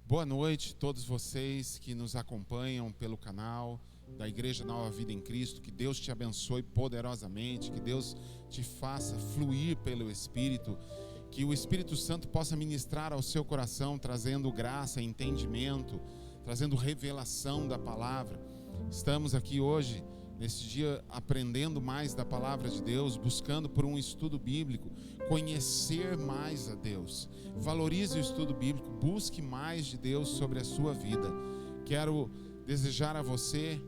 Boa noite a todos vocês que nos acompanham pelo canal da Igreja Nova Vida em Cristo. Que Deus te abençoe poderosamente, que Deus te faça fluir pelo Espírito, que o Espírito Santo possa ministrar ao seu coração, trazendo graça, entendimento, trazendo revelação da palavra. Estamos aqui hoje, nesse dia, aprendendo mais da palavra de Deus, buscando por um estudo bíblico, conhecer mais a Deus. Valorize o estudo bíblico, busque mais de Deus sobre a sua vida. Quero desejar a você,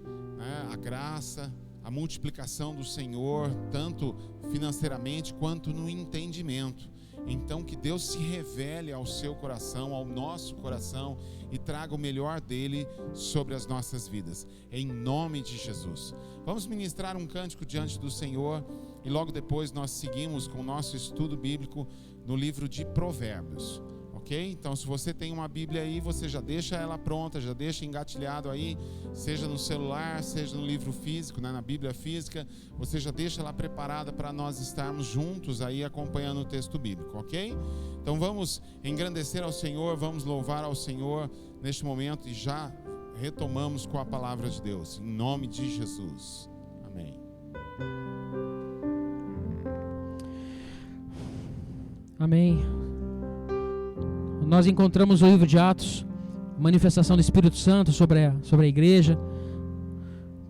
a graça, a multiplicação do Senhor, tanto financeiramente quanto no entendimento. Então que Deus se revele ao seu coração, ao nosso coração, e traga o melhor dele sobre as nossas vidas, em nome de Jesus. Vamos ministrar um cântico diante do Senhor e logo depois nós seguimos com o nosso estudo bíblico no livro de Provérbios, ok? Então, se você tem uma Bíblia aí, você já deixa ela pronta, já deixa engatilhado aí, seja no celular, seja no livro físico, na Bíblia física, você já deixa ela preparada para nós estarmos juntos aí acompanhando o texto bíblico, ok? Então vamos engrandecer ao Senhor, vamos louvar ao Senhor neste momento e já retomamos com a palavra de Deus, em nome de Jesus. Amém. Amém. Nós encontramos o livro de Atos, manifestação do Espírito Santo sobre a igreja,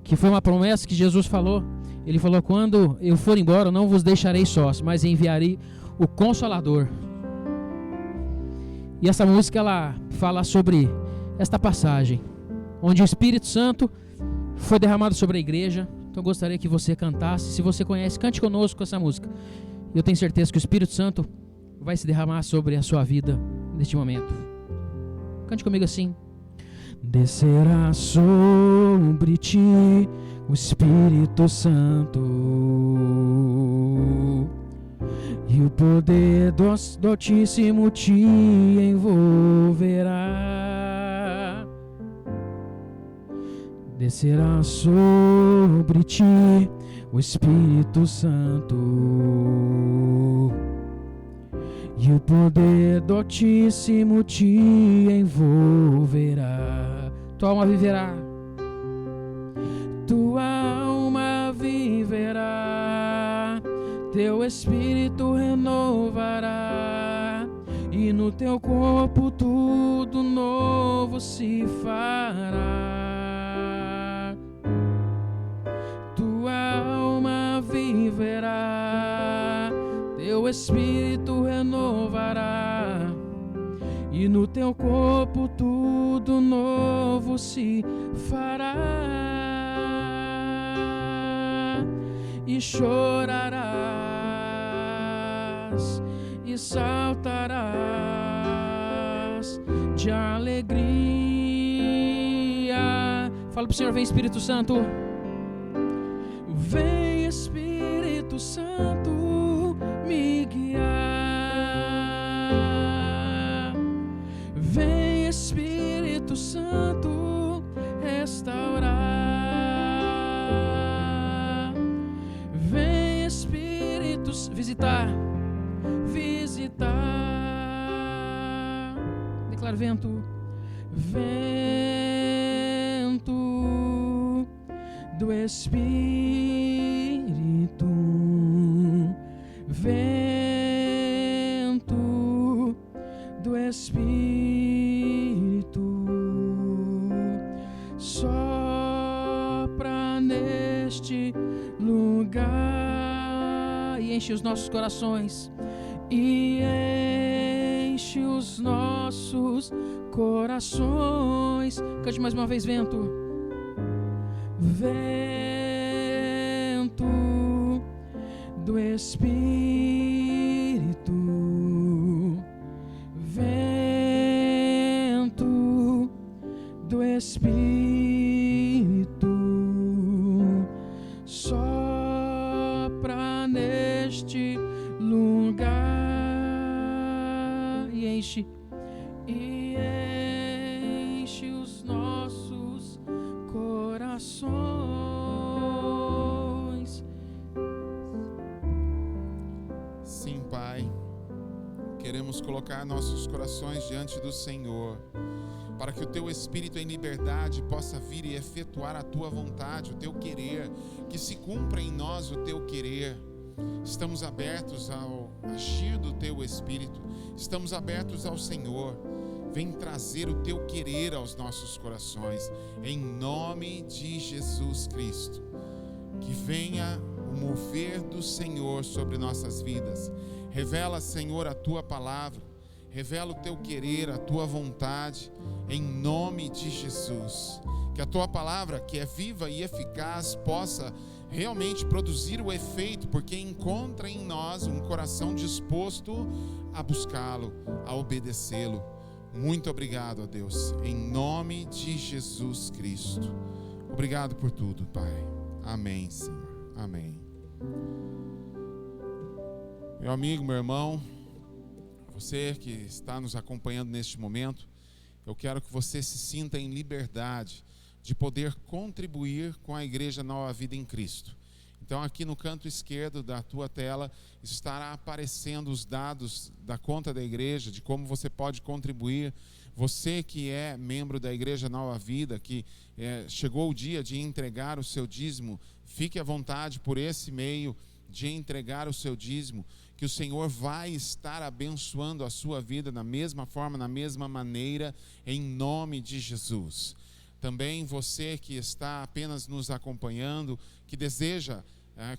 que foi uma promessa que Jesus falou. Ele falou: quando eu for embora, eu não vos deixarei sós, mas enviarei o Consolador. E essa música, ela fala sobre esta passagem, onde o Espírito Santo foi derramado sobre a igreja. Então eu gostaria que você cantasse. Se você conhece, cante conosco essa música. Eu tenho certeza que o Espírito Santo vai se derramar sobre a sua vida neste momento. Cante comigo assim. Descerá sobre ti o Espírito Santo, e o poder do Altíssimo te envolverá. Descerá sobre ti o Espírito Santo, e o poder do Altíssimo te envolverá. Tua alma viverá. Tua alma viverá. Teu espírito renovará. E no teu corpo tudo novo se fará. Tua alma viverá. Teu espírito renovará, e no teu corpo tudo novo se fará. E chorarás, e saltarás de alegria. Fala pro Senhor: vem Espírito Santo. Vem Espírito Santo me guiar. Vem Espírito Santo restaurar. Vem Espírito visitar. Declara: vento. Vento do Espírito. Vento do Espírito, sopra neste lugar e enche os nossos corações, e enche os nossos corações. Cante mais uma vez: vento. Vento do Espírito, vento do Espírito, sopra neste lugar e enche os nossos corações. Sim, Pai, queremos colocar nossos corações diante do Senhor para que o teu Espírito em liberdade possa vir e efetuar a tua vontade, o teu querer, que se cumpra em nós o teu querer. Estamos abertos ao agir do teu Espírito, estamos abertos ao Senhor. Vem trazer o teu querer aos nossos corações, em nome de Jesus Cristo. Que venha o mover do Senhor sobre nossas vidas. Revela, Senhor, a tua palavra, revela o teu querer, a tua vontade, em nome de Jesus. Que a tua palavra, que é viva e eficaz, possa realmente produzir o efeito, porque encontra em nós um coração disposto a buscá-lo, a obedecê-lo. Muito obrigado, ó Deus, em nome de Jesus Cristo. Obrigado por tudo, Pai. Amém, Senhor. Amém. Meu amigo, meu irmão, você que está nos acompanhando neste momento, eu quero que você se sinta em liberdade de poder contribuir com a Igreja Nova Vida em Cristo. Então, aqui no canto esquerdo da tua tela estará aparecendo os dados da conta da igreja, de como você pode contribuir. Você que é membro da Igreja Nova Vida, que chegou o dia de entregar o seu dízimo, fique à vontade por esse meio de entregar o seu dízimo, que o Senhor vai estar abençoando a sua vida da mesma forma, na mesma maneira, em nome de Jesus. Também você que está apenas nos acompanhando, que deseja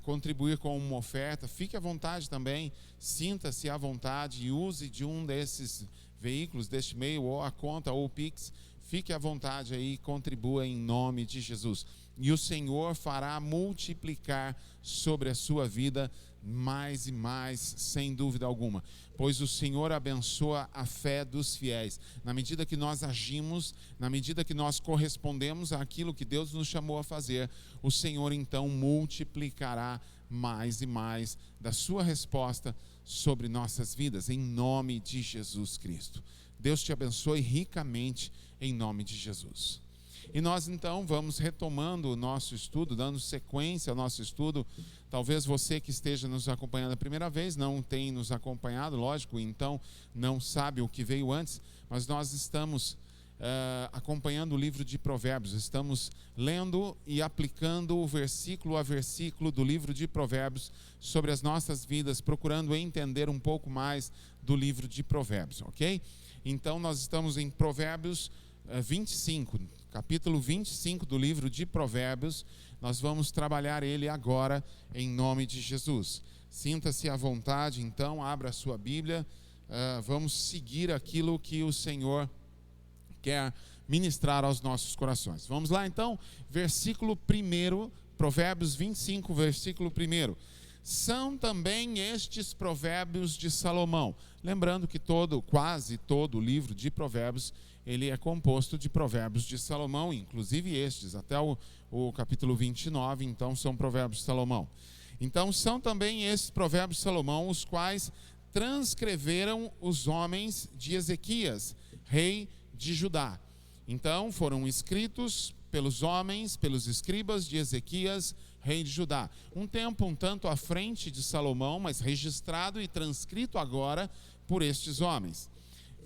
contribuir com uma oferta, fique à vontade também, sinta-se à vontade e use de um desses veículos, deste meio, ou a conta, ou o Pix, fique à vontade aí e contribua em nome de Jesus. E o Senhor fará multiplicar sobre a sua vida mais e mais, sem dúvida alguma, pois o Senhor abençoa a fé dos fiéis. Na medida que nós agimos, na medida que nós correspondemos àquilo que Deus nos chamou a fazer, o Senhor então multiplicará mais e mais da sua resposta sobre nossas vidas, em nome de Jesus Cristo. Deus te abençoe ricamente, em nome de Jesus. E nós então vamos retomando o nosso estudo, dando sequência ao nosso estudo. Talvez você que esteja nos acompanhando a primeira vez não tenha nos acompanhado, lógico, então não sabe o que veio antes, mas nós estamos acompanhando o livro de Provérbios, estamos lendo e aplicando versículo a versículo do livro de Provérbios sobre as nossas vidas, procurando entender um pouco mais do livro de Provérbios, ok? Então nós estamos em Provérbios 25, capítulo 25 do livro de Provérbios. Nós vamos trabalhar ele agora em nome de Jesus. Sinta-se à vontade, então, abra a sua Bíblia, vamos seguir aquilo que o Senhor quer ministrar aos nossos corações. Vamos lá então, versículo 1, Provérbios 25, versículo 1. São também estes provérbios de Salomão. Lembrando que quase todo o livro de Provérbios, ele é composto de provérbios de Salomão, inclusive estes, até o capítulo 29, então são provérbios de Salomão. Então são também estes provérbios de Salomão, os quais transcreveram os homens de Ezequias, rei de Judá. Então foram escritos pelos homens, pelos escribas de Ezequias, rei de Judá. Um tempo um tanto à frente de Salomão, mas registrado e transcrito agora por estes homens.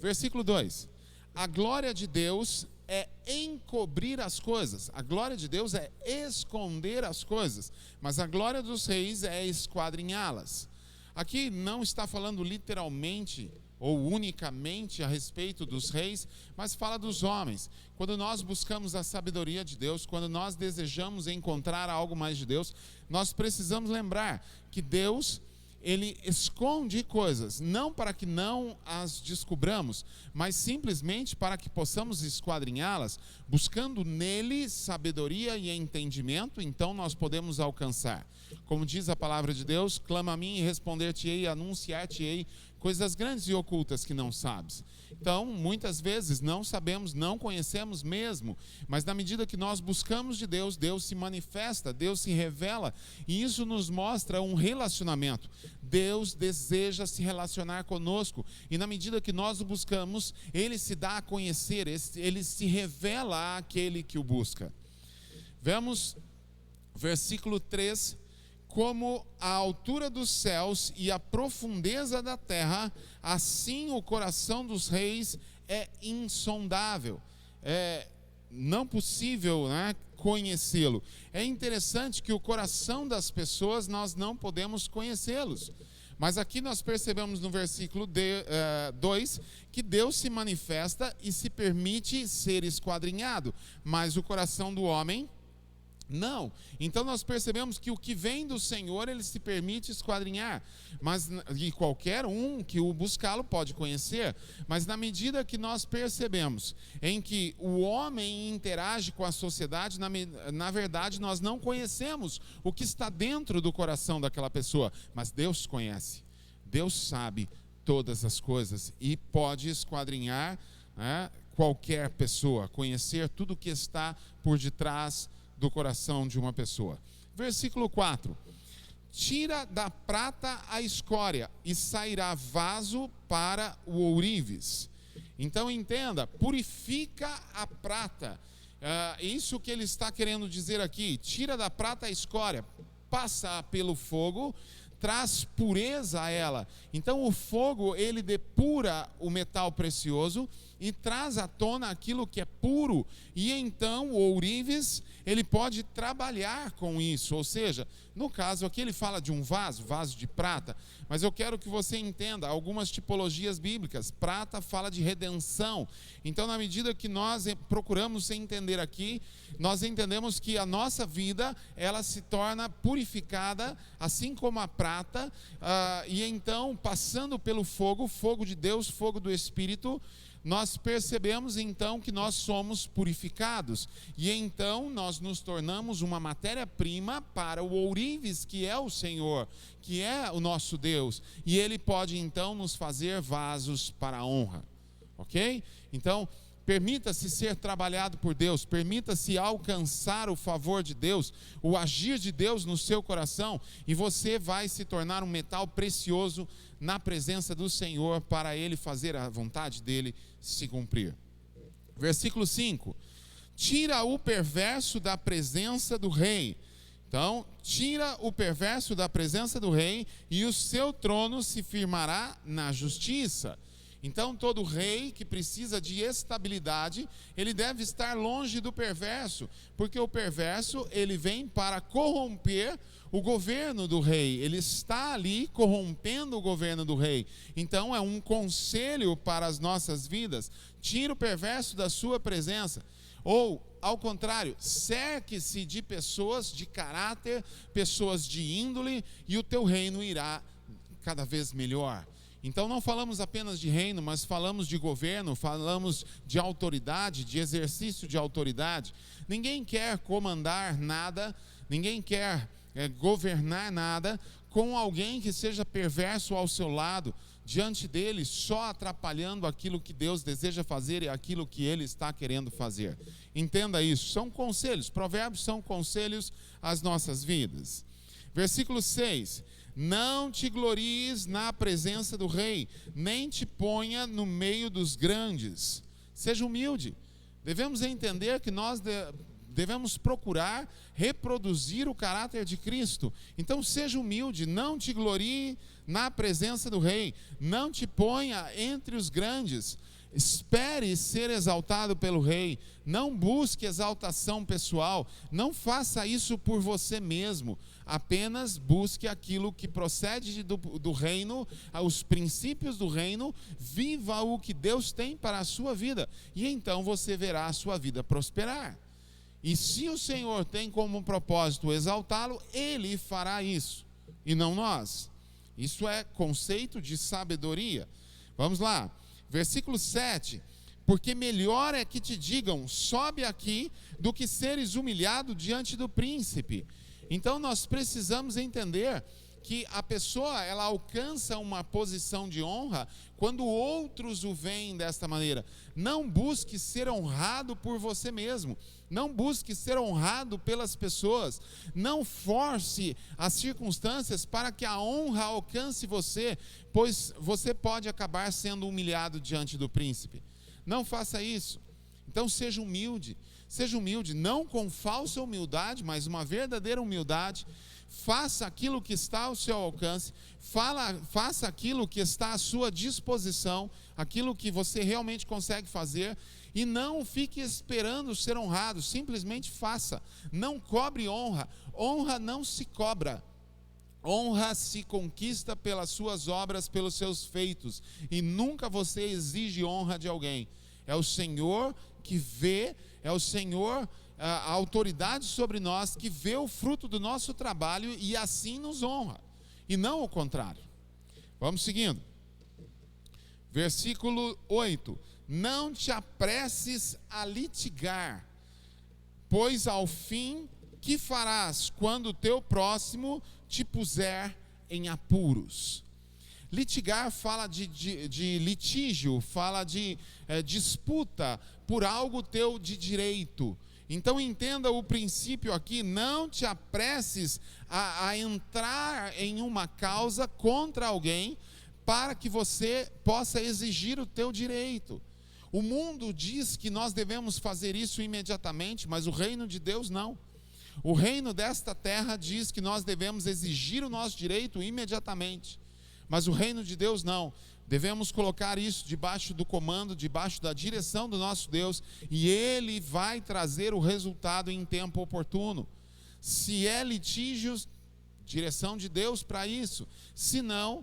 Versículo 2. A glória de Deus é encobrir as coisas. A glória de Deus é esconder as coisas, mas a glória dos reis é esquadrinhá-las. Aqui não está falando literalmente ou unicamente a respeito dos reis, mas fala dos homens. Quando nós buscamos a sabedoria de Deus, quando nós desejamos encontrar algo mais de Deus, nós precisamos lembrar que Deus, ele esconde coisas, não para que não as descubramos, mas simplesmente para que possamos esquadrinhá-las, buscando nele sabedoria e entendimento, então nós podemos alcançar. Como diz a palavra de Deus, clama a mim e responder-te-ei, anunciar-te-ei coisas grandes e ocultas que não sabes. Então, muitas vezes não sabemos, não conhecemos mesmo, mas na medida que nós buscamos de Deus, Deus se manifesta, Deus se revela, e isso nos mostra um relacionamento. Deus deseja se relacionar conosco, e na medida que nós o buscamos, Ele se dá a conhecer, Ele se revela àquele que o busca. Vemos versículo 3. Como a altura dos céus e a profundeza da terra, assim o coração dos reis é insondável. não possível, né, conhecê-lo. É interessante que o coração das pessoas nós não podemos conhecê-los. Mas aqui nós percebemos no versículo 2 que Deus se manifesta e se permite ser esquadrinhado, mas o coração do homem não. Então nós percebemos que o que vem do Senhor, ele se permite esquadrinhar, e qualquer um que o buscá-lo pode conhecer, mas na medida que nós percebemos em que o homem interage com a sociedade, na verdade nós não conhecemos o que está dentro do coração daquela pessoa, mas Deus conhece, Deus sabe todas as coisas e pode esquadrinhar, né, qualquer pessoa, conhecer tudo o que está por detrás do coração de uma pessoa. Versículo 4: tira da prata a escória e sairá vaso para o ourives. Então entenda, purifica a prata. Isso que ele está querendo dizer aqui: tira da prata a escória, passa pelo fogo, traz pureza a ela. Então o fogo, ele depura o metal precioso e traz à tona aquilo que é puro, e então o ourives, ele pode trabalhar com isso. Ou seja, no caso aqui ele fala de um vaso de prata, mas eu quero que você entenda algumas tipologias bíblicas. Prata fala de redenção. Então, na medida que nós procuramos entender aqui, nós entendemos que a nossa vida, ela se torna purificada, assim como a prata, e então, passando pelo fogo de Deus, fogo do Espírito, nós percebemos então que nós somos purificados, e então nós nos tornamos uma matéria-prima para o ourives, que é o Senhor, que é o nosso Deus, e Ele pode então nos fazer vasos para a honra, ok? Então, permita-se ser trabalhado por Deus, permita-se alcançar o favor de Deus, o agir de Deus no seu coração, e você vai se tornar um metal precioso na presença do Senhor, para Ele fazer a vontade dEle se cumprir. Versículo 5: tira o perverso da presença do rei. Então, tira o perverso da presença do rei, e o seu trono se firmará na justiça. Então, todo rei que precisa de estabilidade, ele deve estar longe do perverso, porque o perverso, ele vem para corromper o governo do rei, ele está ali corrompendo o governo do rei. Então, é um conselho para as nossas vidas: tira o perverso da sua presença. Ou, ao contrário, cerque-se de pessoas de caráter, pessoas de índole, e o teu reino irá cada vez melhor. Então não falamos apenas de reino, mas falamos de governo, falamos de autoridade, de exercício de autoridade. Ninguém quer comandar nada, ninguém quer governar nada com alguém que seja perverso ao seu lado, diante dele, só atrapalhando aquilo que Deus deseja fazer e aquilo que Ele está querendo fazer. Entenda isso, são conselhos, provérbios são conselhos às nossas vidas. Versículo 6: não te glories na presença do rei, nem te ponha no meio dos grandes. Seja humilde. Devemos entender que nós devemos procurar reproduzir o caráter de Cristo. Então seja humilde, não te glorie na presença do rei, não te ponha entre os grandes. Espere ser exaltado pelo rei, não busque exaltação pessoal, não faça isso por você mesmo, apenas busque aquilo que procede do reino, os princípios do reino, viva o que Deus tem para a sua vida, e então você verá a sua vida prosperar. E se o Senhor tem como propósito exaltá-lo, Ele fará isso, e não nós. Isso é conceito de sabedoria. Vamos lá. Versículo 7: porque melhor é que te digam, sobe aqui, do que seres humilhado diante do príncipe. Então nós precisamos entender que a pessoa, ela alcança uma posição de honra quando outros o veem desta maneira. Não busque ser honrado por você mesmo, não busque ser honrado pelas pessoas, não force as circunstâncias para que a honra alcance você, pois você pode acabar sendo humilhado diante do príncipe. Não faça isso. Então seja humilde, não com falsa humildade, mas uma verdadeira humildade. faça aquilo que está ao seu alcance, faça aquilo que está à sua disposição, aquilo que você realmente consegue fazer, e não fique esperando ser honrado, simplesmente faça. Não cobre honra, honra não se cobra. Honra se conquista pelas suas obras, pelos seus feitos, e nunca você exige honra de alguém. É o Senhor que vê, é o Senhor, a autoridade sobre nós, que vê o fruto do nosso trabalho e assim nos honra, e não o contrário. Vamos seguindo. Versículo 8: não te apresses a litigar, pois ao fim que farás quando o teu próximo te puser em apuros. Litigar fala de litígio, fala de disputa por algo teu de direito. Então entenda o princípio aqui: não te apresses a entrar em uma causa contra alguém para que você possa exigir o teu direito. O mundo diz que nós devemos fazer isso imediatamente, mas o reino de Deus não. O reino desta terra diz que nós devemos exigir o nosso direito imediatamente, mas o reino de Deus não. Devemos colocar isso debaixo do comando, debaixo da direção do nosso Deus, e Ele vai trazer o resultado em tempo oportuno. Se é litígios, direção de Deus para isso. Se não,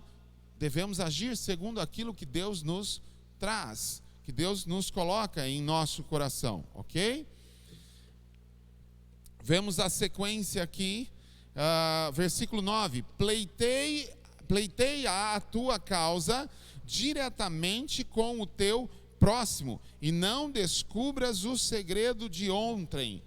devemos agir segundo aquilo que Deus nos traz, que Deus nos coloca em nosso coração, ok? Vemos a sequência aqui, versículo 9: pleiteia a tua causa diretamente com o teu próximo, e não descubras o segredo de ontem.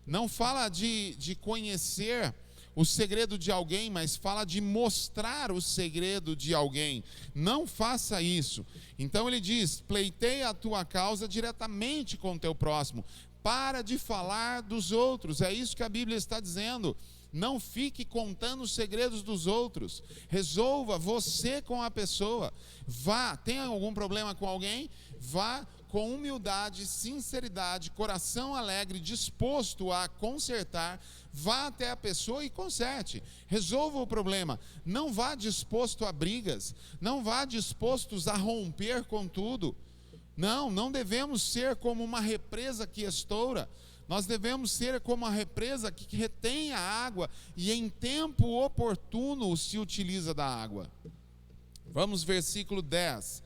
Não fala de conhecer o segredo de alguém, mas fala de mostrar o segredo de alguém. Não faça isso. Então ele diz: pleiteia a tua causa diretamente com o teu próximo. Para de falar dos outros, é isso que a Bíblia está dizendo. Não fique contando os segredos dos outros. Resolva você com a pessoa. Vá, tem algum problema com alguém? Vá com humildade, sinceridade, coração alegre, disposto a consertar. Vá até a pessoa e conserte. Resolva o problema. Não vá disposto a brigas. Não vá dispostos a romper com tudo. Não devemos ser como uma represa que estoura. Nós devemos ser como a represa que retém a água e em tempo oportuno se utiliza da água. Vamos, versículo 10.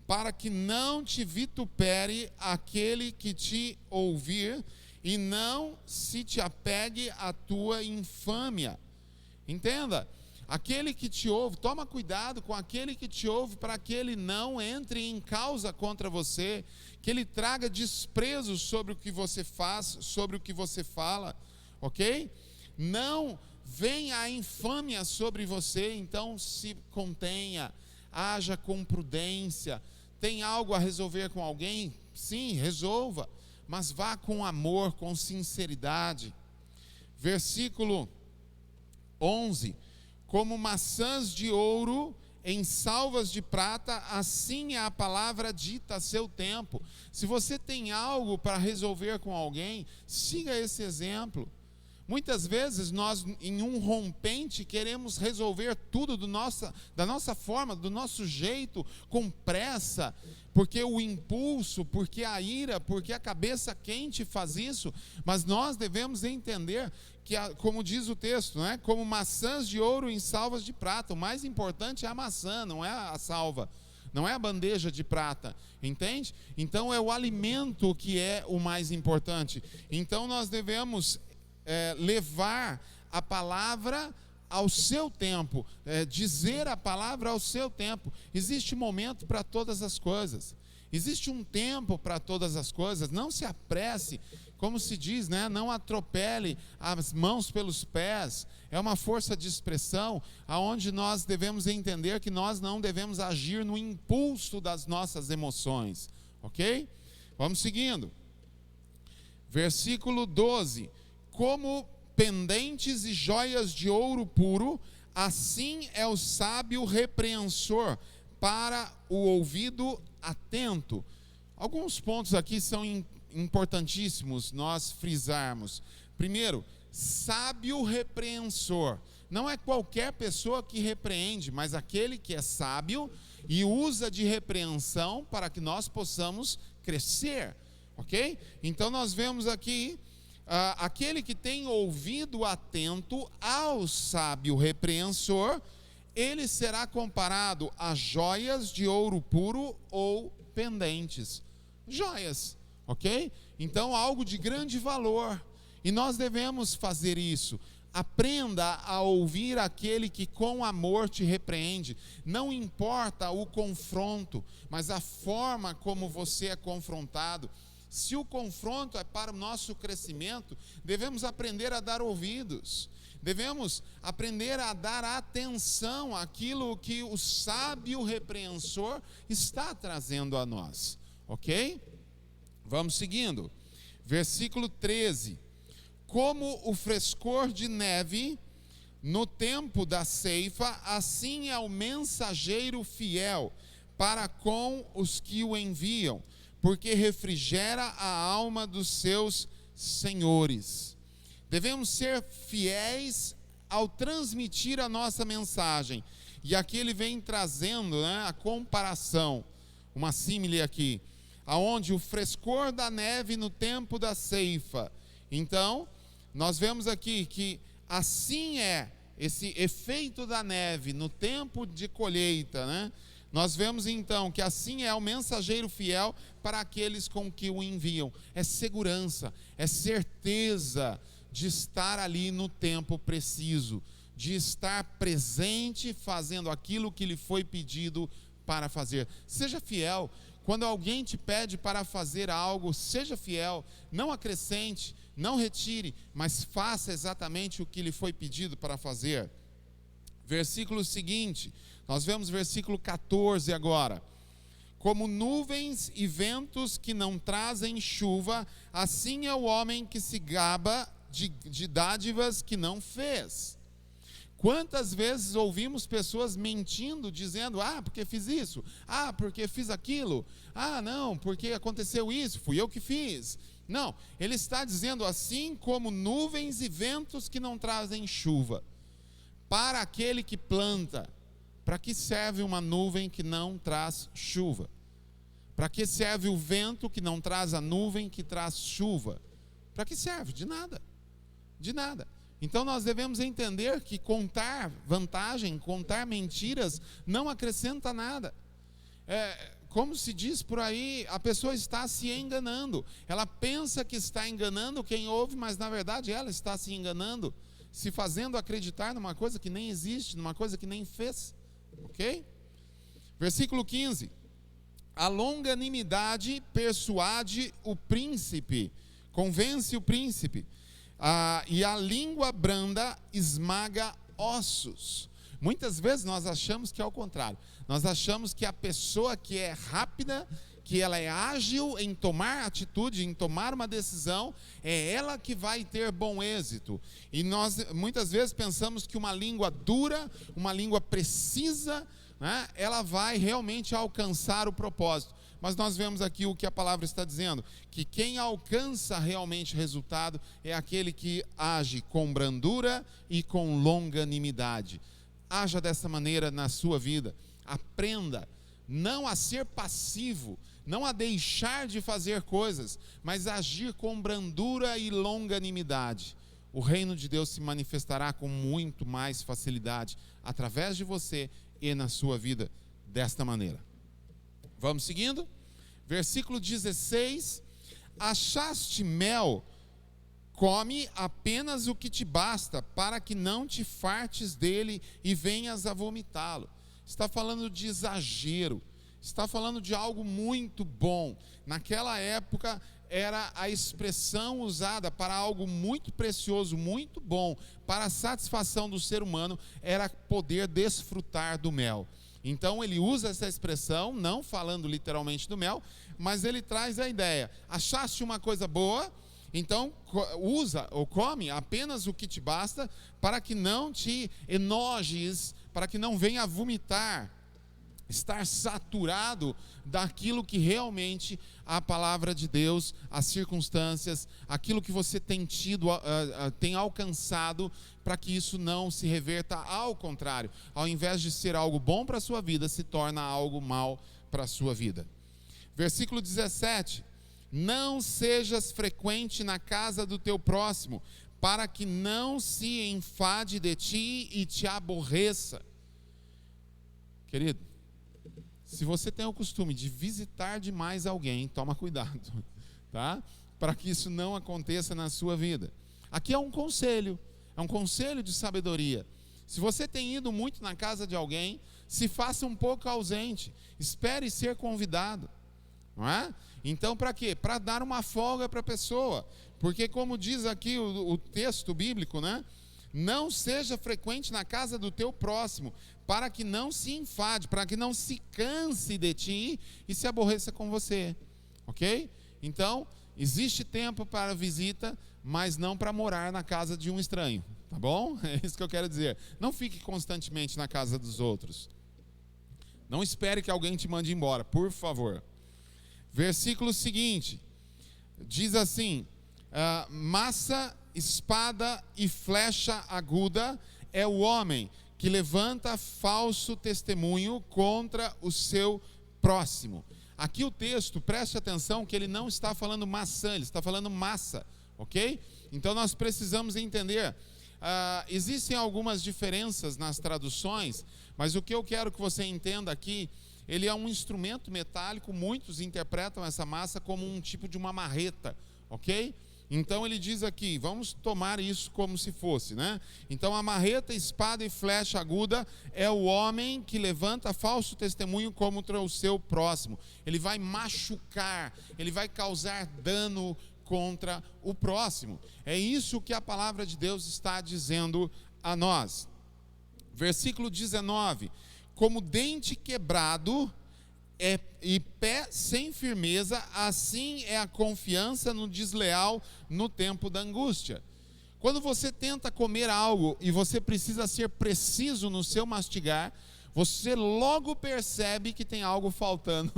Para que não te vitupere aquele que te ouvir, e não se te apegue a tua infâmia. Entenda, aquele que te ouve, toma cuidado com aquele que te ouve, para que ele não entre em causa contra você, que ele traga desprezo sobre o que você faz, sobre o que você fala, ok? Não venha a infâmia sobre você, então se contenha, haja com prudência. Tem algo a resolver com alguém? Sim, resolva, mas vá com amor, com sinceridade. Versículo 11: como maçãs de ouro em salvas de prata, assim é a palavra dita a seu tempo. Se você tem algo para resolver com alguém, siga esse exemplo. Muitas vezes nós, em um rompente, queremos resolver tudo da nossa forma, do nosso jeito, com pressa, porque o impulso, porque a ira, porque a cabeça quente faz isso. Mas nós devemos entender que, como diz o texto, né, como maçãs de ouro em salvas de prata. O mais importante é a maçã, não é a salva, não é a bandeja de prata, entende? Então é o alimento que é o mais importante. Então nós devemos levar a palavra ao seu tempo, dizer a palavra ao seu tempo. Existe momento para todas as coisas, existe um tempo para todas as coisas. Não se apresse, como se diz, né? Não atropele as mãos pelos pés. É uma força de expressão aonde nós devemos entender que nós não devemos agir no impulso das nossas emoções, ok? Vamos seguindo. Versículo 12: como pendentes e joias de ouro puro, assim é o sábio repreensor para o ouvido atento. Alguns pontos aqui são importantíssimos nós frisarmos. Primeiro, sábio repreensor. Não é qualquer pessoa que repreende, mas aquele que é sábio e usa de repreensão para que nós possamos crescer, ok? Então nós vemos aqui, aquele que tem ouvido atento ao sábio repreensor, ele será comparado a joias de ouro puro ou pendentes. Joias, ok? Então algo de grande valor, e nós devemos fazer isso. Aprenda a ouvir aquele que com amor te repreende. Não importa o confronto, mas a forma como você é confrontado. Se o confronto é para o nosso crescimento, devemos aprender a dar ouvidos. Devemos aprender a dar atenção àquilo que o sábio repreensor está trazendo a nós. Ok? Vamos seguindo. Versículo 13. Como o frescor de neve no tempo da ceifa, assim é o mensageiro fiel para com os que o enviam, porque refrigera a alma dos seus senhores. Devemos ser fiéis ao transmitir a nossa mensagem. E aqui ele vem trazendo, a comparação, uma símile aqui, aonde o frescor da neve no tempo da ceifa. Então, nós vemos aqui que assim é esse efeito da neve no tempo de colheita, Nós vemos então que assim é o mensageiro fiel para aqueles com que o enviam. É segurança, é certeza de estar ali no tempo preciso, de estar presente fazendo aquilo que lhe foi pedido para fazer. Seja fiel. Quando alguém te pede para fazer algo, seja fiel, não acrescente, não retire, mas faça exatamente o que lhe foi pedido para fazer. Versículo seguinte, nós vemos versículo 14 agora. Como nuvens e ventos que não trazem chuva, assim é o homem que se gaba de dádivas que não fez. Quantas vezes ouvimos pessoas mentindo, dizendo, porque fiz isso, porque fiz aquilo, não, porque aconteceu isso, fui eu que fiz. Não, ele está dizendo assim como nuvens e ventos que não trazem chuva. Para aquele que planta, para que serve uma nuvem que não traz chuva? Para que serve o vento que não traz a nuvem que traz chuva? Para que serve? De nada, de nada. Então nós devemos entender que contar vantagem, contar mentiras, não acrescenta nada. Como se diz por aí, a pessoa está se enganando. Ela pensa que está enganando quem ouve, mas na verdade ela está se enganando, se fazendo acreditar numa coisa que nem existe, numa coisa que nem fez. Ok? Versículo 15. A longanimidade persuade o príncipe, convence o príncipe. E a língua branda esmaga ossos. Muitas vezes nós achamos que é o contrário. Nós achamos que a pessoa que é rápida, que ela é ágil em tomar atitude, em tomar uma decisão, é ela que vai ter bom êxito. E nós muitas vezes pensamos que uma língua dura, uma língua precisa, ela vai realmente alcançar o propósito. Mas nós vemos aqui o que a palavra está dizendo, que quem alcança realmente resultado é aquele que age com brandura e com longanimidade. Haja dessa maneira na sua vida. Aprenda não a ser passivo, não a deixar de fazer coisas, mas a agir com brandura e longanimidade. O reino de Deus se manifestará com muito mais facilidade através de você e na sua vida desta maneira. Vamos seguindo? Versículo 16. Achaste mel, come apenas o que te basta, para que não te fartes dele e venhas a vomitá-lo. Está falando de exagero, está falando de algo muito bom. Naquela época era a expressão usada para algo muito precioso, muito bom, para a satisfação do ser humano, era poder desfrutar do mel. Então ele usa essa expressão, não falando literalmente do mel, mas ele traz a ideia: achaste uma coisa boa, então usa ou come apenas o que te basta, para que não te enojes, para que não venha a vomitar estar saturado daquilo que realmente a palavra de Deus, as circunstâncias, aquilo que você tem tido, tem alcançado, para que isso não se reverta ao contrário. Ao invés de ser algo bom para a sua vida, se torna algo mal para a sua vida. Versículo 17: não sejas frequente na casa do teu próximo, para que não se enfade de ti e te aborreça. Querido, se você tem o costume de visitar demais alguém, toma cuidado, tá? Para que isso não aconteça na sua vida. Aqui é um conselho de sabedoria. Se você tem ido muito na casa de alguém, se faça um pouco ausente, espere ser convidado, não é? Então, para quê? Para dar uma folga para a pessoa, porque como diz aqui o texto bíblico, né? Não seja frequente na casa do teu próximo, para que não se enfade, para que não se canse de ti e se aborreça com você, ok? Então, existe tempo para visita, mas não para morar na casa de um estranho, tá bom? É isso que eu quero dizer. Não fique constantemente na casa dos outros. Não espere que alguém te mande embora, por favor. Versículo seguinte, diz assim: massa, espada e flecha aguda é o homem que levanta falso testemunho contra o seu próximo. Aqui o texto, preste atenção que ele não está falando maçã, ele está falando massa, ok? Então nós precisamos entender, existem algumas diferenças nas traduções, mas o que eu quero que você entenda aqui, ele é um instrumento metálico, muitos interpretam essa massa como um tipo de uma marreta, ok? Então ele diz aqui, vamos tomar isso como se fosse, né? Então a marreta, espada e flecha aguda é o homem que levanta falso testemunho contra o seu próximo. Ele vai machucar, ele vai causar dano contra o próximo. É isso que a palavra de Deus está dizendo a nós. Versículo 19: como dente quebrado e pé sem firmeza, assim é a confiança no desleal no tempo da angústia. Quando você tenta comer algo e você precisa ser preciso no seu mastigar, você logo percebe que tem algo faltando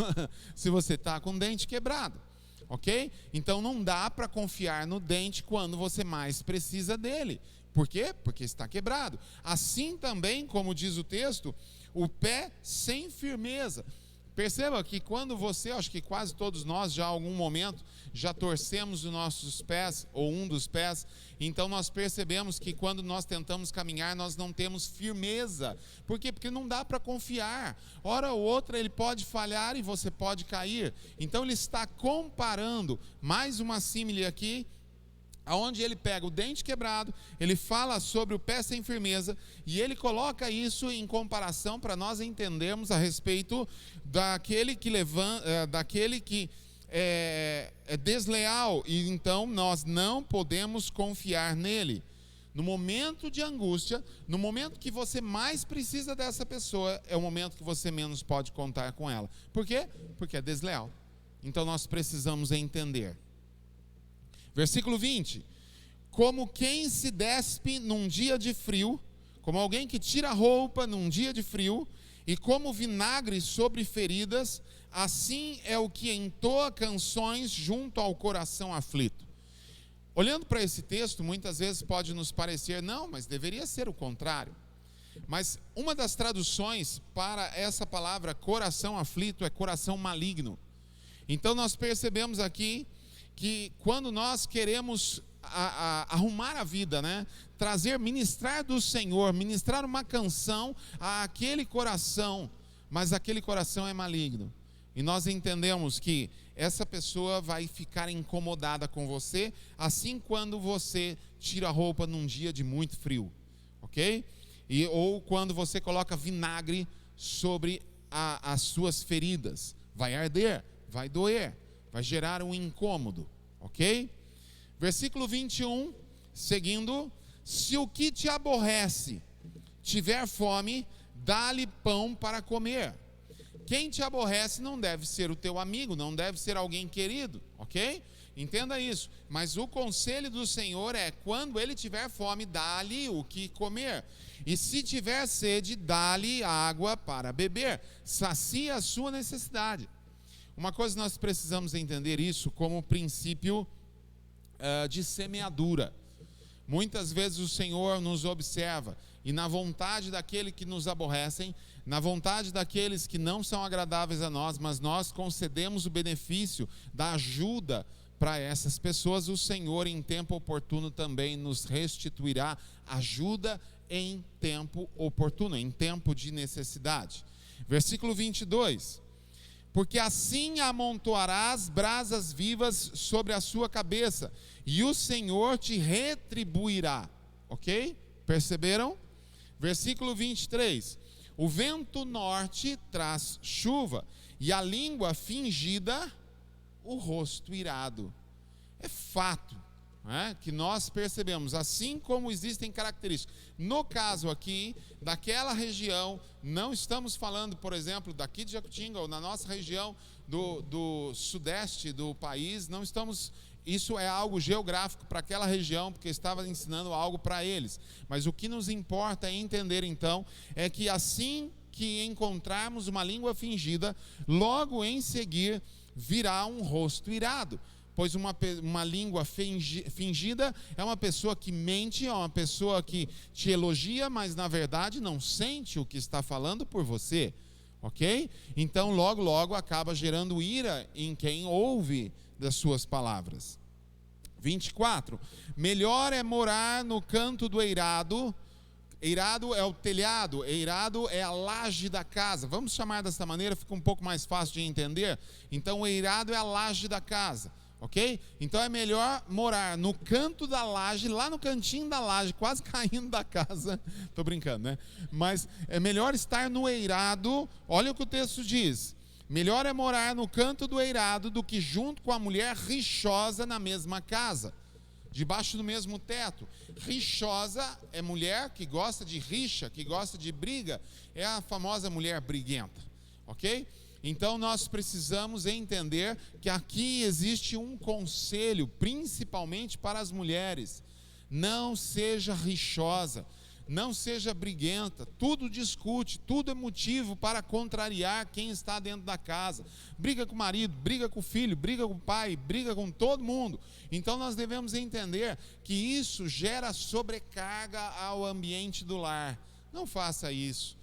se você está com o dente quebrado, ok? Então não dá para confiar no dente quando você mais precisa dele. Por quê? Porque está quebrado. Assim também, como diz o texto, o pé sem firmeza. Perceba que quando você, acho que quase todos nós já em algum momento já torcemos os nossos pés ou um dos pés, então nós percebemos que quando nós tentamos caminhar nós não temos firmeza. Por quê? Porque não dá para confiar. Hora ou outra ele pode falhar e você pode cair. Então ele está comparando, mais uma símile aqui, onde ele pega o dente quebrado, ele fala sobre o pé sem firmeza, e ele coloca isso em comparação para nós entendermos a respeito daquele que é desleal, e então nós não podemos confiar nele. No momento de angústia, no momento que você mais precisa dessa pessoa, é o momento que você menos pode contar com ela. Por quê? Porque é desleal. Então nós precisamos entender. Versículo 20: como quem se despe num dia de frio, como alguém que tira a roupa num dia de frio, e como vinagre sobre feridas, assim é o que entoa canções junto ao coração aflito. Olhando para esse texto, muitas vezes pode nos parecer, não, mas deveria ser o contrário. Mas uma das traduções para essa palavra coração aflito é coração maligno. Então nós percebemos aqui que quando nós queremos arrumar a vida, né? Ministrar do Senhor, ministrar uma canção àquele coração, mas aquele coração é maligno. E nós entendemos que essa pessoa vai ficar incomodada com você, assim quando você tira a roupa num dia de muito frio, ok? Ou quando você coloca vinagre sobre as suas feridas, vai arder, vai doer, vai gerar um incômodo, ok? Versículo 21, seguindo: se o que te aborrece tiver fome, dá-lhe pão para comer. Quem te aborrece não deve ser o teu amigo, não deve ser alguém querido, ok? Entenda isso. Mas o conselho do Senhor é: quando ele tiver fome, dá-lhe o que comer. E se tiver sede, dá-lhe água para beber. Sacia a sua necessidade. Uma coisa nós precisamos entender isso como princípio de semeadura. Muitas vezes o Senhor nos observa e na vontade daqueles que nos aborrecem, na vontade daqueles que não são agradáveis a nós, mas nós concedemos o benefício da ajuda para essas pessoas, o Senhor em tempo oportuno também nos restituirá ajuda em tempo oportuno, em tempo de necessidade. Versículo 22. Porque assim amontoarás brasas vivas sobre a sua cabeça, e o Senhor te retribuirá. Ok? Perceberam? Versículo 23. O vento norte traz chuva, e a língua fingida, o rosto irado. É fato, né, que nós percebemos, assim como existem características. No caso aqui, daquela região, não estamos falando, por exemplo, daqui de Jacutinga, ou na nossa região do sudeste do país, não estamos... Isso é algo geográfico para aquela região, porque estava ensinando algo para eles. Mas o que nos importa é entender, então, é que assim que encontrarmos uma língua fingida, logo em seguir virá um rosto irado. Pois uma língua fingida é uma pessoa que mente, é uma pessoa que te elogia, mas na verdade não sente o que está falando por você. Ok? Então logo, logo acaba gerando ira em quem ouve das suas palavras. 24. Melhor é morar no canto do eirado. Eirado é o telhado, eirado é a laje da casa. Vamos chamar dessa maneira, fica um pouco mais fácil de entender. Então o eirado é a laje da casa, ok? Então é melhor morar no canto da laje, lá no cantinho da laje, quase caindo da casa. Estou brincando, né? Mas é melhor estar no eirado. Olha o que o texto diz. Melhor é morar no canto do eirado do que junto com a mulher rixosa na mesma casa, debaixo do mesmo teto. Rixosa é mulher que gosta de rixa, que gosta de briga, é a famosa mulher briguenta, ok? Então nós precisamos entender que aqui existe um conselho, principalmente para as mulheres: não seja rixosa, não seja briguenta, tudo discute, tudo é motivo para contrariar quem está dentro da casa. Briga com o marido, briga com o filho, briga com o pai, briga com todo mundo. Então nós devemos entender que isso gera sobrecarga ao ambiente do lar. Não faça isso.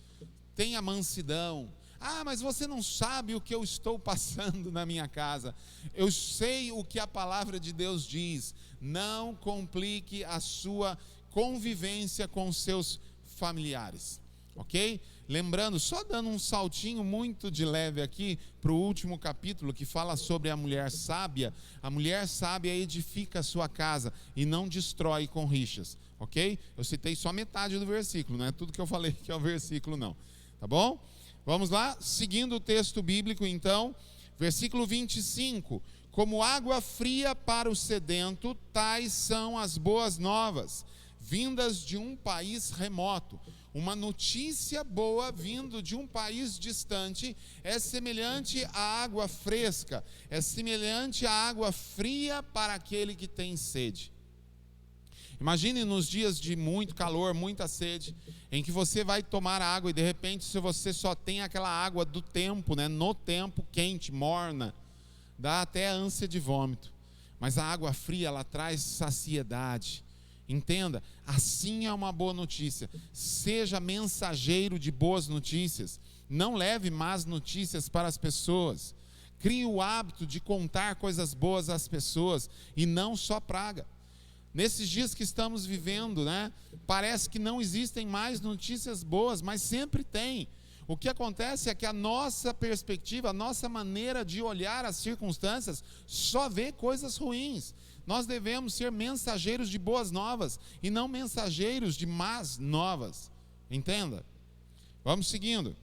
Tenha mansidão. Ah, mas você não sabe o que eu estou passando na minha casa. Eu sei o que a palavra de Deus diz. Não complique a sua convivência com seus familiares, ok? Lembrando, só dando um saltinho muito de leve aqui para o último capítulo que fala sobre a mulher sábia. A mulher sábia edifica a sua casa e não destrói com rixas, ok? Eu citei só metade do versículo, não é tudo que eu falei que é o versículo não, tá bom? Vamos lá, seguindo o texto bíblico então, versículo 25. Como água fria para o sedento, tais são as boas novas, vindas de um país remoto. Uma notícia boa vindo de um país distante é semelhante à água fresca, é semelhante à água fria para aquele que tem sede. Imagine nos dias de muito calor, muita sede, em que você vai tomar água e de repente, se você só tem aquela água do tempo, né, no tempo quente, morna, dá até ânsia de vômito. Mas a água fria, ela traz saciedade. Entenda, assim é uma boa notícia. Seja mensageiro de boas notícias. Não leve más notícias para as pessoas. Crie o hábito de contar coisas boas às pessoas e não só praga. Nesses dias que estamos vivendo, né, parece que não existem mais notícias boas, mas sempre tem. O que acontece é que a nossa perspectiva, a nossa maneira de olhar as circunstâncias só vê coisas ruins. Nós devemos ser mensageiros de boas novas e não mensageiros de más novas. Entenda? Vamos seguindo.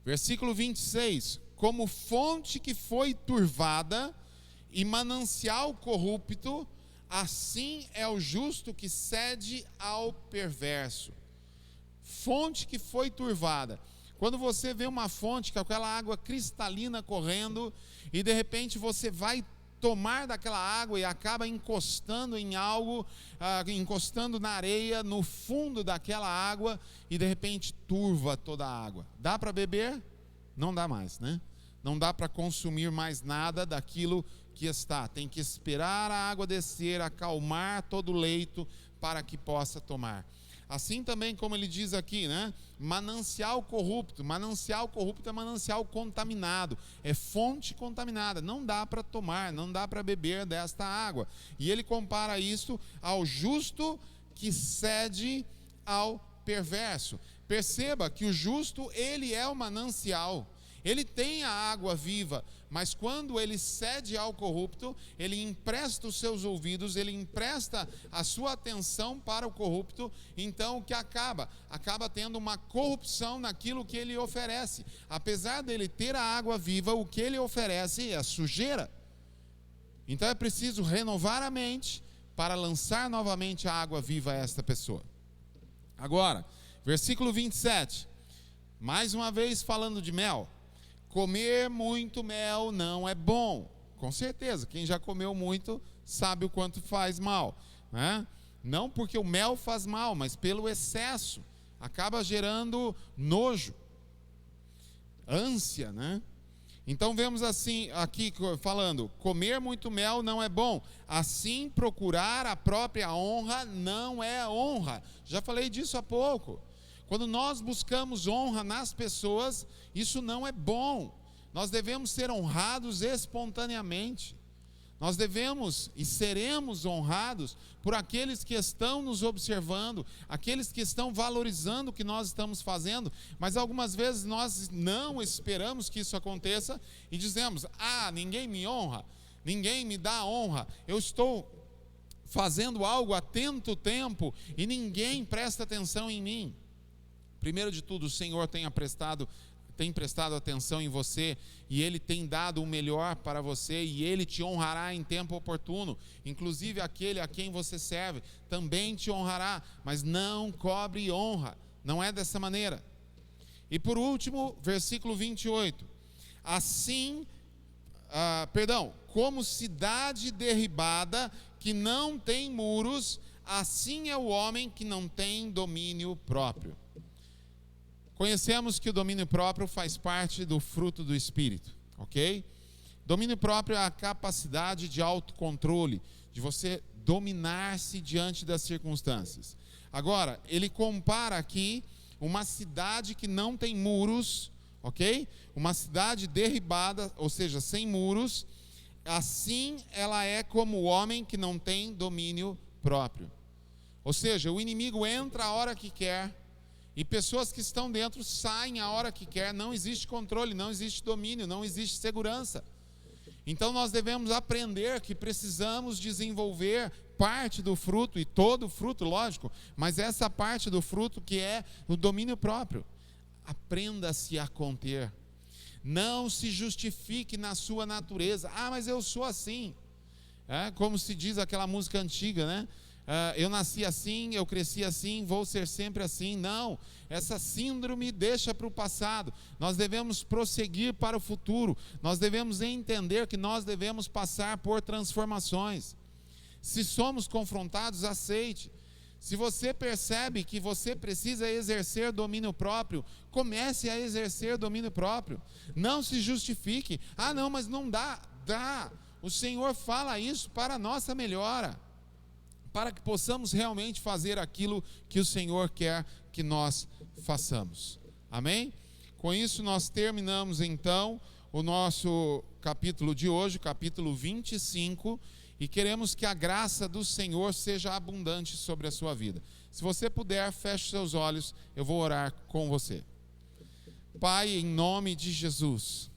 Versículo 26. Como fonte que foi turvada e manancial corrupto, assim é o justo que cede ao perverso. Fonte que foi turvada. Quando você vê uma fonte com aquela água cristalina correndo e de repente você vai tomar daquela água e acaba encostando em algo, encostando na areia, no fundo daquela água, e de repente turva toda a água. Dá para beber? Não dá mais, né? Não dá para consumir mais nada daquilo que está. Tem que esperar a água descer, acalmar todo o leito para que possa tomar. Assim também como ele diz aqui, né? Manancial corrupto. Manancial corrupto é manancial contaminado, é fonte contaminada. Não dá para tomar, não dá para beber desta água. E ele compara isso ao justo que cede ao perverso. Perceba que o justo, ele é o manancial. Ele tem a água viva, mas quando ele cede ao corrupto, ele empresta os seus ouvidos, ele empresta a sua atenção para o corrupto. Então o que acaba? Acaba tendo uma corrupção naquilo que ele oferece. Apesar dele ter a água viva, o que ele oferece é sujeira. Então é preciso renovar a mente para lançar novamente a água viva a esta pessoa. Agora, versículo 27, mais uma vez falando de mel. Comer muito mel não é bom. Com certeza, quem já comeu muito sabe o quanto faz mal, né? Não porque o mel faz mal, mas pelo excesso. Acaba gerando nojo, ânsia, né? Então vemos assim, aqui falando, comer muito mel não é bom. Assim procurar a própria honra não é honra. Já falei disso há pouco. Quando nós buscamos honra nas pessoas, isso não é bom. Nós devemos ser honrados espontaneamente. Nós devemos e seremos honrados por aqueles que estão nos observando, aqueles que estão valorizando o que nós estamos fazendo, mas algumas vezes nós não esperamos que isso aconteça e dizemos: ninguém me honra, ninguém me dá honra, eu estou fazendo algo há tanto tempo e ninguém presta atenção em mim. Primeiro de tudo, o Senhor tem prestado atenção em você e Ele tem dado o melhor para você e Ele te honrará em tempo oportuno. Inclusive aquele a quem você serve também te honrará, mas não cobre honra, não é dessa maneira. E por último, versículo 28, como cidade derribada que não tem muros, assim é o homem que não tem domínio próprio. Conhecemos que o domínio próprio faz parte do fruto do Espírito, ok? Domínio próprio é a capacidade de autocontrole, de você dominar-se diante das circunstâncias. Agora, ele compara aqui uma cidade que não tem muros, ok? Uma cidade derribada, ou seja, sem muros, assim ela é como o homem que não tem domínio próprio. Ou seja, o inimigo entra a hora que quer, e pessoas que estão dentro saem a hora que quer. Não existe controle, não existe domínio, não existe segurança. Então nós devemos aprender que precisamos desenvolver parte do fruto, e todo o fruto, lógico, mas essa parte do fruto que é o domínio próprio. Aprenda-se a conter. Não se justifique na sua natureza. Mas eu sou assim. Como se diz aquela música antiga, né? Eu nasci assim, eu cresci assim, vou ser sempre assim. Não, essa síndrome deixa para o passado. Nós devemos prosseguir para o futuro. Nós devemos entender que nós devemos passar por transformações. Se somos confrontados, aceite. Se você percebe que você precisa exercer domínio próprio, comece a exercer domínio próprio. Não se justifique. Não, mas não dá. Dá. O Senhor fala isso para a nossa melhora, para que possamos realmente fazer aquilo que o Senhor quer que nós façamos. Amém? Com isso nós terminamos então o nosso capítulo de hoje, capítulo 25, e queremos que a graça do Senhor seja abundante sobre a sua vida. Se você puder, feche seus olhos, eu vou orar com você. Pai, em nome de Jesus,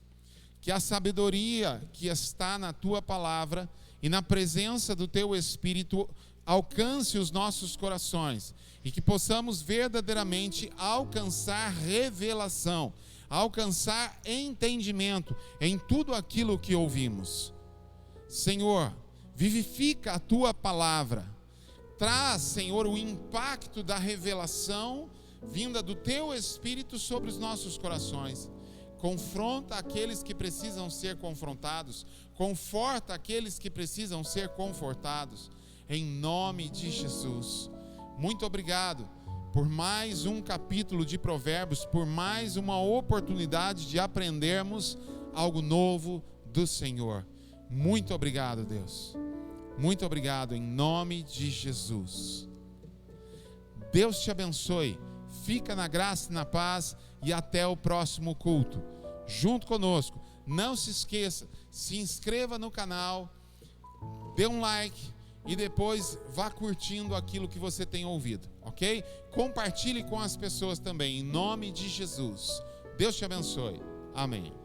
que a sabedoria que está na Tua palavra e na presença do Teu Espírito alcance os nossos corações e que possamos verdadeiramente alcançar revelação, alcançar entendimento em tudo aquilo que ouvimos. Senhor, vivifica a Tua palavra, traz, Senhor, o impacto da revelação vinda do teu Espírito sobre os nossos corações. Confronta aqueles que precisam ser confrontados, conforta aqueles que precisam ser confortados, em nome de Jesus. Muito obrigado por mais um capítulo de Provérbios, por mais uma oportunidade de aprendermos algo novo do Senhor. Muito obrigado, Deus. Muito obrigado, em nome de Jesus. Deus te abençoe. Fica na graça e na paz e até o próximo culto, junto conosco. Não se esqueça, se inscreva no canal, dê um like e depois vá curtindo aquilo que você tem ouvido, ok? Compartilhe com as pessoas também, em nome de Jesus. Deus te abençoe. Amém.